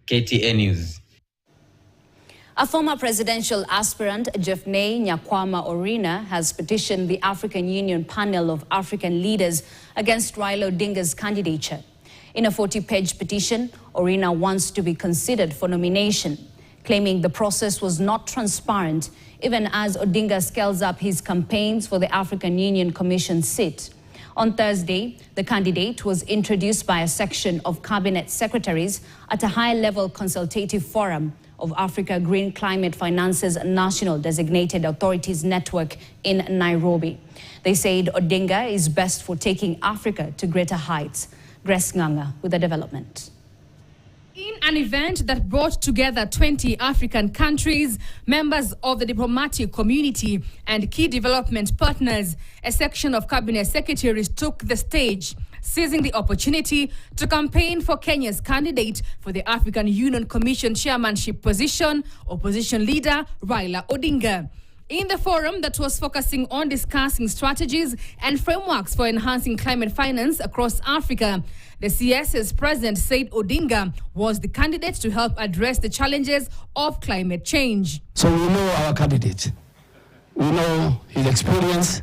KTN News. A former presidential aspirant, Jeffney Nyakwama Orina, has petitioned the African Union panel of African leaders against Raila Odinga's candidature. In a 40-page petition, Orina wants to be considered for nomination, claiming the process was not transparent, even as Odinga scales up his campaigns for the African Union Commission seat. On Thursday, the candidate was introduced by a section of cabinet secretaries at a high-level consultative forum of Africa Green Climate Finance's National Designated Authorities Network in Nairobi. They said Odinga is best for taking Africa to greater heights. Grace Nganga with the development. In an event that brought together 20 African countries, members of the diplomatic community and key development partners, a section of cabinet secretaries took the stage, seizing the opportunity to campaign for Kenya's candidate for the African Union Commission chairmanship position, opposition leader Raila Odinga. In the forum that was focusing on discussing strategies and frameworks for enhancing climate finance across Africa, the CS's president said Odinga was the candidate to help address the challenges of climate change. So we know our candidate. We know his experience.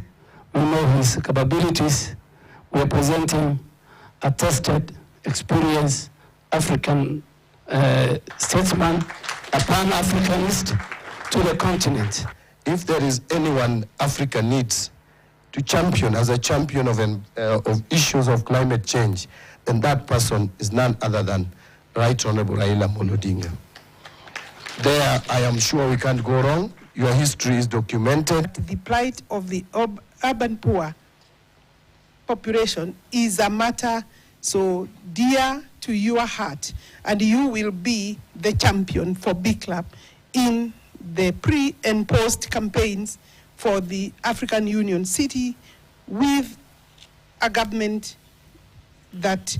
We know his capabilities. We are presenting a tested, experienced African statesman, a Pan-Africanist to the continent. If there is anyone Africa needs to champion as a champion of issues of climate change, then that person is none other than Right Honorable Raila Odinga. There, I am sure we can't go wrong. Your history is documented. The plight of the urban poor population is a matter so dear to your heart, and you will be the champion for Big Club in the pre and post campaigns for the African Union city with a government that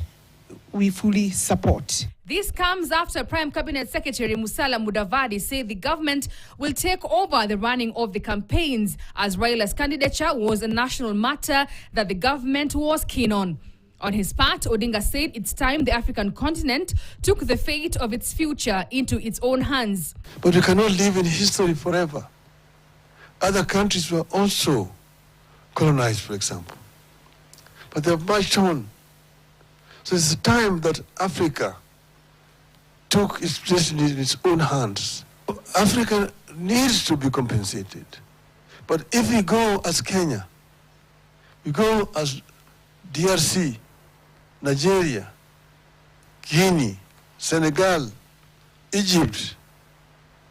we fully support. This comes after Prime Cabinet Secretary Musalia Mudavadi said the government will take over the running of the campaigns, as Raila's candidature was a national matter that the government was keen on. On his part, Odinga said it's time the African continent took the fate of its future into its own hands. But we cannot live in history forever. Other countries were also colonized, for example. But they have marched on. So it's time that Africa took its destiny in its own hands. Africa needs to be compensated. But if we go as Kenya, we go as DRC, Nigeria, Guinea, Senegal, Egypt,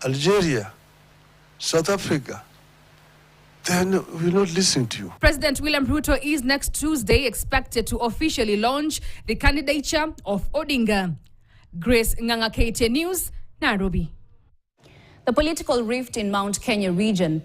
Algeria, South Africa, then we're not listening to you. President William Ruto is next Tuesday expected to officially launch the candidature of Odinga. Grace Nganga, KTN News, Nairobi. The political rift in Mount Kenya region